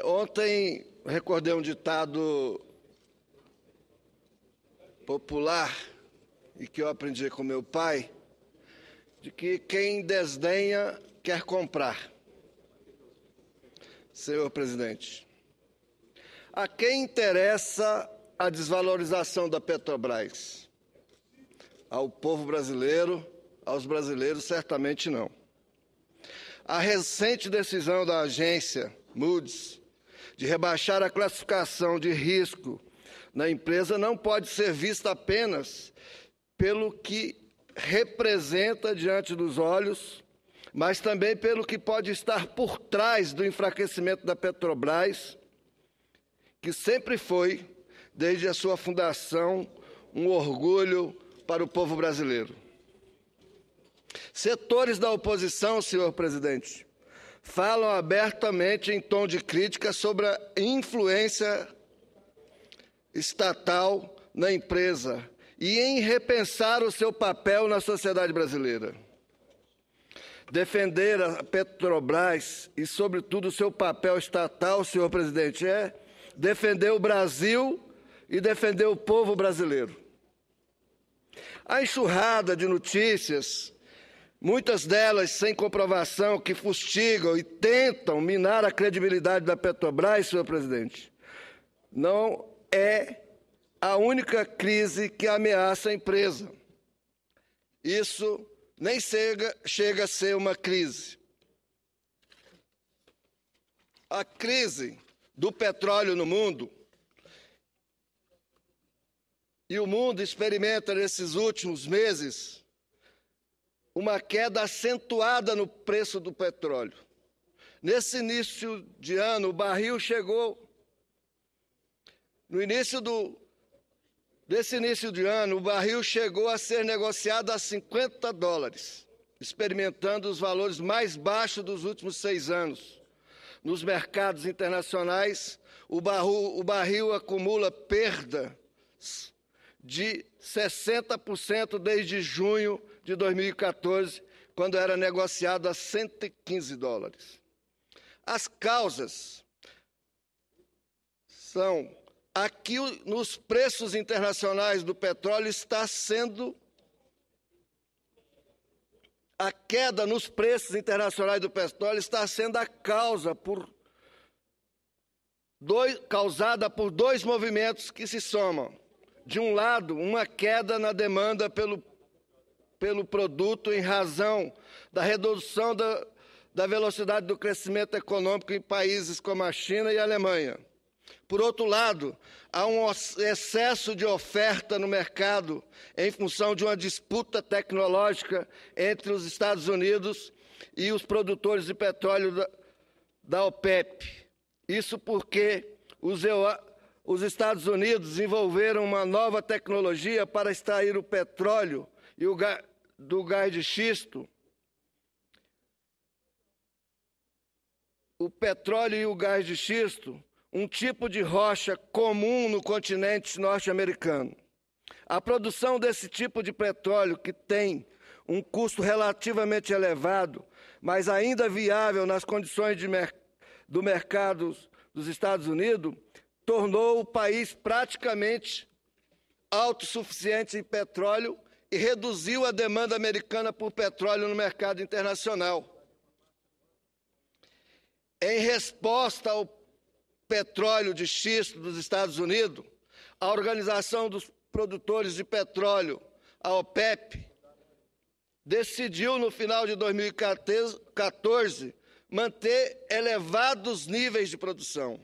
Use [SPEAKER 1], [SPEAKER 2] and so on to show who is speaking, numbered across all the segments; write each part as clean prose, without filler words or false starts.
[SPEAKER 1] Ontem recordei um ditado popular e que eu aprendi com meu pai, de que quem desdenha quer comprar. Senhor presidente, a quem interessa a desvalorização da Petrobras? Ao povo brasileiro, aos brasileiros, certamente não. A recente decisão da agência Moody's de rebaixar a classificação de risco na empresa não pode ser vista apenas pelo que representa diante dos olhos, mas também pelo que pode estar por trás do enfraquecimento da Petrobras, que sempre foi, desde a sua fundação, um orgulho para o povo brasileiro. Setores da oposição, senhor presidente, falam abertamente em tom de crítica sobre a influência estatal na empresa e em repensar o seu papel na sociedade brasileira. Defender a Petrobras e, sobretudo, o seu papel estatal, senhor presidente, é defender o Brasil e defender o povo brasileiro. A enxurrada de notícias, muitas delas sem comprovação, que fustigam e tentam minar a credibilidade da Petrobras, senhor presidente, não é a única crise que ameaça a empresa. Isso nem chega a ser uma crise. A crise do petróleo no mundo, e o mundo experimenta nesses últimos meses uma queda acentuada no preço do petróleo. Nesse início de ano, o barril chegou, desse início de ano, o barril chegou a ser negociado a $50, experimentando os valores mais baixos dos últimos 6 anos. Nos mercados internacionais, o barril acumula perdas de 60% desde junho de 2014, quando era negociado a $115. As causas são: aqui nos preços internacionais do petróleo está sendo a queda nos preços internacionais do petróleo está sendo a causa causada por dois movimentos que se somam. De um lado, uma queda na demanda pelo produto em razão da redução da velocidade do crescimento econômico em países como a China e a Alemanha. Por outro lado, há um excesso de oferta no mercado em função de uma disputa tecnológica entre os Estados Unidos e os produtores de petróleo da OPEP. Isso porque os Estados Unidos desenvolveram uma nova tecnologia para extrair o petróleo e do gás de xisto. O petróleo e o gás de xisto, um tipo de rocha comum no continente norte-americano. A produção desse tipo de petróleo, que tem um custo relativamente elevado, mas ainda viável nas condições do mercado dos Estados Unidos, tornou o país praticamente autossuficiente em petróleo e reduziu a demanda americana por petróleo no mercado internacional. Em resposta ao petróleo de xisto dos Estados Unidos, a Organização dos Produtores de Petróleo, a OPEP, decidiu no final de 2014 manter elevados níveis de produção.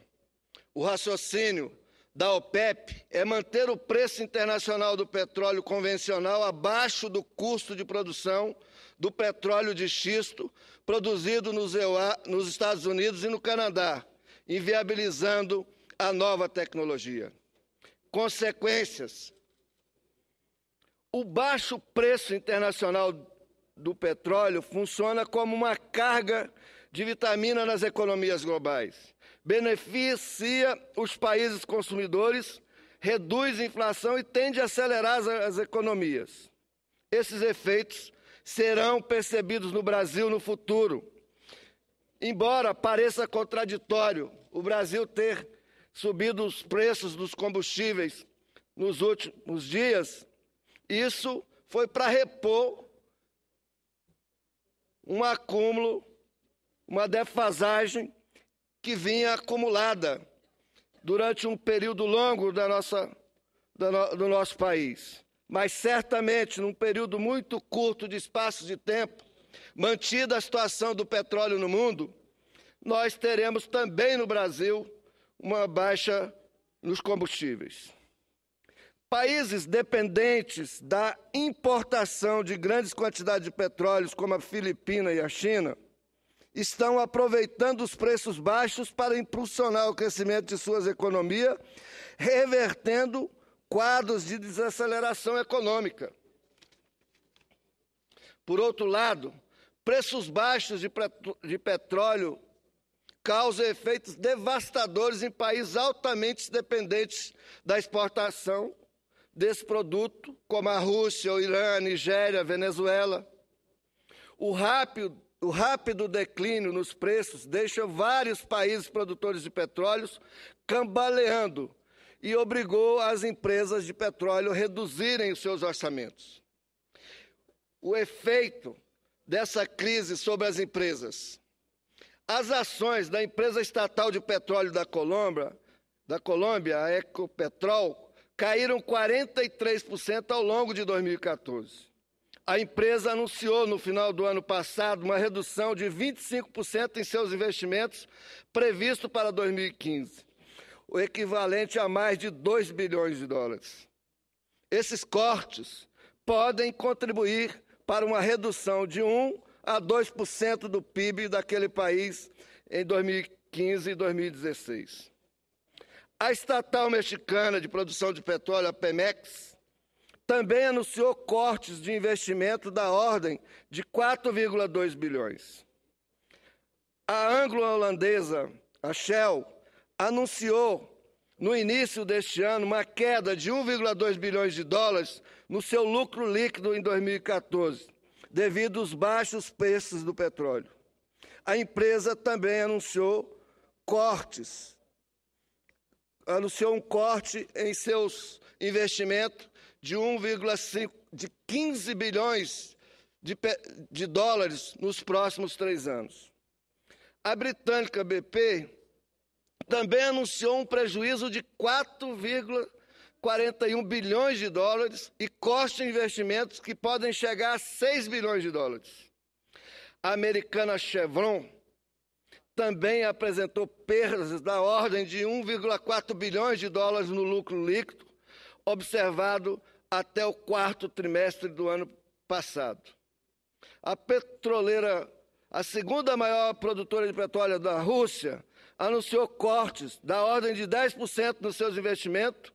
[SPEAKER 1] O raciocínio da OPEP é manter o preço internacional do petróleo convencional abaixo do custo de produção do petróleo de xisto produzido nos Estados Unidos e no Canadá, inviabilizando a nova tecnologia. Consequências: o baixo preço internacional do petróleo funciona como uma carga de vitamina nas economias globais, beneficia os países consumidores, reduz a inflação e tende a acelerar as economias. Esses efeitos serão percebidos no Brasil no futuro Embora pareça contraditório o Brasil ter subido os preços dos combustíveis nos últimos dias, isso foi para repor um acúmulo, uma defasagem que vinha acumulada durante um período longo do nosso país. Mas certamente, num período muito curto de espaço de tempo, mantida a situação do petróleo no mundo, nós teremos também no Brasil uma baixa nos combustíveis. Países dependentes da importação de grandes quantidades de petróleo, como a Filipina e a China, estão aproveitando os preços baixos para impulsionar o crescimento de suas economias, revertendo quadros de desaceleração econômica. Por outro lado, preços baixos de petróleo causam efeitos devastadores em países altamente dependentes da exportação desse produto, como a Rússia, o Irã, a Nigéria, a Venezuela. O rápido declínio nos preços deixa vários países produtores de petróleo cambaleando e obrigou as empresas de petróleo a reduzirem os seus orçamentos. O efeito dessa crise sobre as empresas. As ações da empresa estatal de petróleo da Colômbia, a Ecopetrol, caíram 43% ao longo de 2014. A empresa anunciou no final do ano passado uma redução de 25% em seus investimentos previsto para 2015, o equivalente a mais de 2 bilhões de dólares. Esses cortes podem contribuir para uma redução de 1 a 2% do PIB daquele país em 2015 e 2016. A estatal mexicana de produção de petróleo, a Pemex, também anunciou cortes de investimento da ordem de 4,2 bilhões. A anglo-holandesa, a Shell, anunciou no início deste ano uma queda de 1,2 bilhões de dólares no seu lucro líquido em 2014, devido aos baixos preços do petróleo. A empresa também anunciou um corte em seus investimentos de 15 bilhões de dólares nos próximos 3 anos. A britânica BP também anunciou um prejuízo de 4,41 bilhões de dólares e corte de investimentos que podem chegar a 6 bilhões de dólares. A americana Chevron também apresentou perdas da ordem de 1,4 bilhões de dólares no lucro líquido, observado até o 4º trimestre do ano passado. A petroleira, a segunda maior produtora de petróleo da Rússia, anunciou cortes da ordem de 10% nos seus investimentos,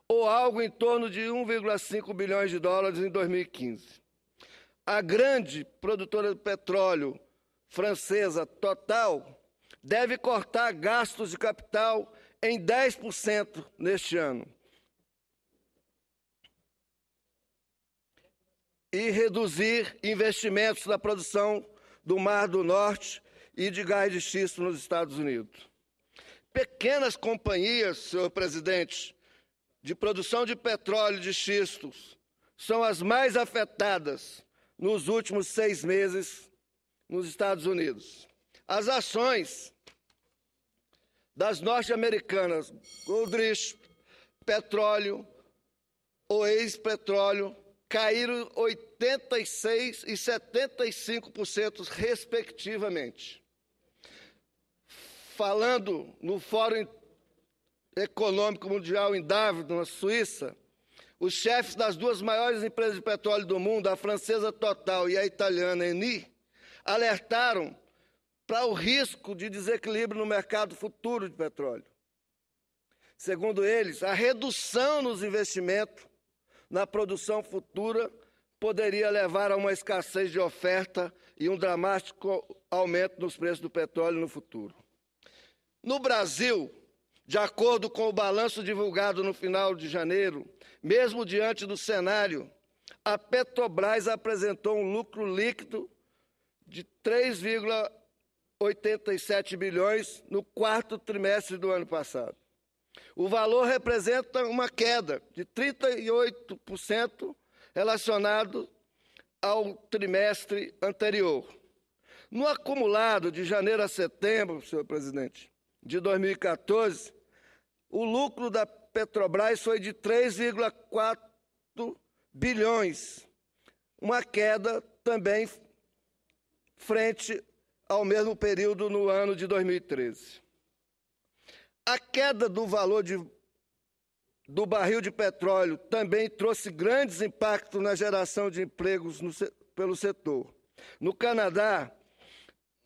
[SPEAKER 1] ou algo em torno de 1,5 bilhões de dólares em 2015. A grande produtora de petróleo francesa, Total, deve cortar gastos de capital em 10% neste ano e reduzir investimentos na produção do Mar do Norte e de gás de xisto nos Estados Unidos. Pequenas companhias, senhor presidente, de produção de petróleo de xistos são as mais afetadas nos últimos 6 meses nos Estados Unidos. As ações das norte-americanas Goldrich, Petróleo, Oasis Petróleo, caíram 86% e 75%, respectivamente. Falando no Fórum Econômico Mundial em Davos, na Suíça, os chefes das 2 maiores empresas de petróleo do mundo, a francesa Total e a italiana Eni, alertaram para o risco de desequilíbrio no mercado futuro de petróleo. Segundo eles, a redução nos investimentos na produção futura poderia levar a uma escassez de oferta e um dramático aumento nos preços do petróleo no futuro. No Brasil, de acordo com o balanço divulgado no final de janeiro, mesmo diante do cenário, a Petrobras apresentou um lucro líquido de 3,8 87 bilhões no quarto trimestre do ano passado. O valor representa uma queda de 38% relacionado ao trimestre anterior. No acumulado de janeiro a setembro, senhor presidente, de 2014, o lucro da Petrobras foi de 3,4 bilhões, uma queda também frente ao mesmo período no ano de 2013. A queda do valor do barril de petróleo também trouxe grandes impactos na geração de empregos pelo setor. No Canadá,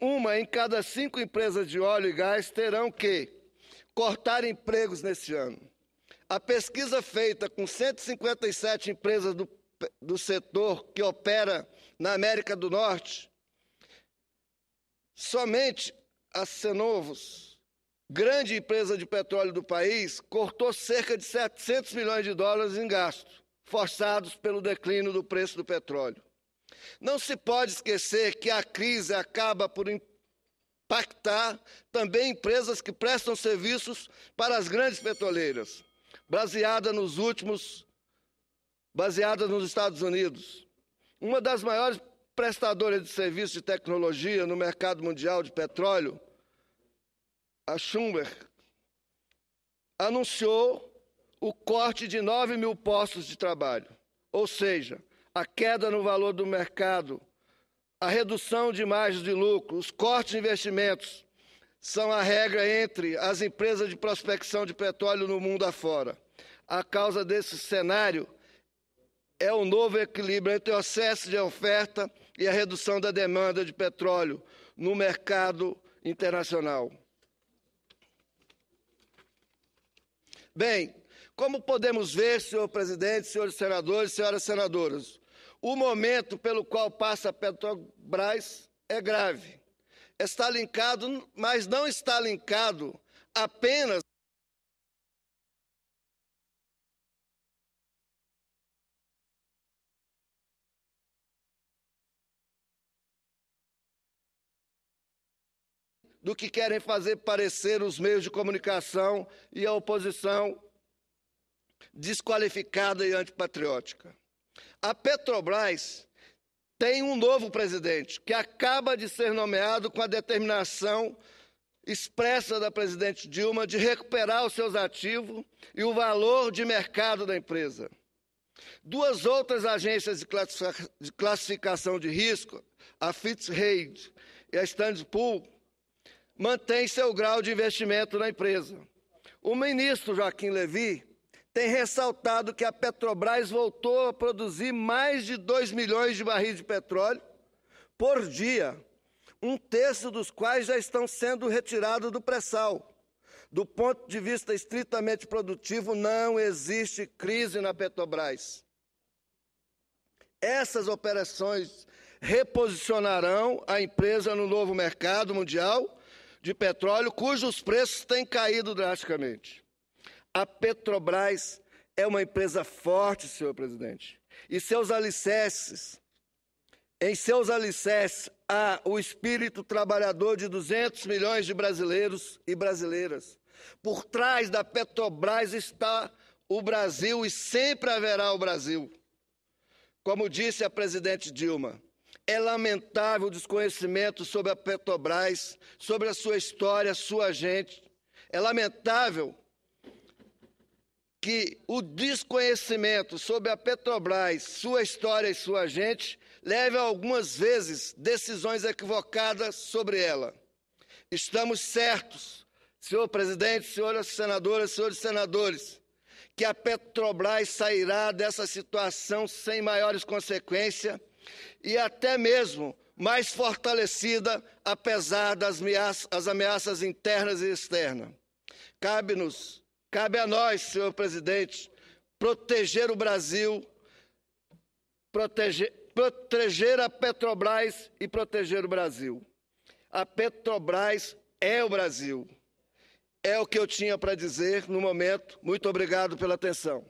[SPEAKER 1] 1 em cada 5 empresas de óleo e gás terão que cortar empregos neste ano. A pesquisa feita com 157 empresas do setor que opera na América do Norte, somente a Cenovus, grande empresa de petróleo do país, cortou cerca de 700 milhões de dólares em gastos, forçados pelo declínio do preço do petróleo. Não se pode esquecer que a crise acaba por impactar também empresas que prestam serviços para as grandes petroleiras, baseada nos Estados Unidos. Uma das maiores prestadoras de serviços de tecnologia no mercado mundial de petróleo, a Schlumberger, anunciou o corte de 9 mil postos de trabalho, ou seja, a queda no valor do mercado, a redução de margens de lucro, os cortes de investimentos são a regra entre as empresas de prospecção de petróleo no mundo afora. A causa desse cenário é o novo equilíbrio entre o excesso de oferta e a redução da demanda de petróleo no mercado internacional. Bem, como podemos ver, senhor presidente, senhores senadores, senhoras senadoras, o momento pelo qual passa a Petrobras é grave. Está linkado, mas não está linkado apenas do que querem fazer parecer os meios de comunicação e a oposição desqualificada e antipatriótica. A Petrobras tem um novo presidente, que acaba de ser nomeado com a determinação expressa da presidente Dilma de recuperar os seus ativos e o valor de mercado da empresa. 2 outras agências de classificação de risco, a Fitch Ratings e a Standard Poor's, mantém seu grau de investimento na empresa. O ministro Joaquim Levy tem ressaltado que a Petrobras voltou a produzir mais de 2 milhões de barris de petróleo por dia, 1/3 dos quais já estão sendo retirados do pré-sal. Do ponto de vista estritamente produtivo, não existe crise na Petrobras. Essas operações reposicionarão a empresa no novo mercado mundial de petróleo, cujos preços têm caído drasticamente. A Petrobras é uma empresa forte, senhor presidente, e em seus alicerces há o espírito trabalhador de 200 milhões de brasileiros e brasileiras. Por trás da Petrobras está o Brasil e sempre haverá o Brasil. Como disse a presidente Dilma, é lamentável o desconhecimento sobre a Petrobras, sobre a sua história, sua gente. É lamentável que o desconhecimento sobre a Petrobras, sua história e sua gente, leve a algumas vezes decisões equivocadas sobre ela. Estamos certos, senhor presidente, senhoras senadoras, senhores senadores, que a Petrobras sairá dessa situação sem maiores consequências e até mesmo mais fortalecida, apesar das ameaças internas e externas. Cabe a nós, senhor presidente, proteger o Brasil, proteger a Petrobras e proteger o Brasil. A Petrobras é o Brasil. É o que eu tinha para dizer no momento. Muito obrigado pela atenção.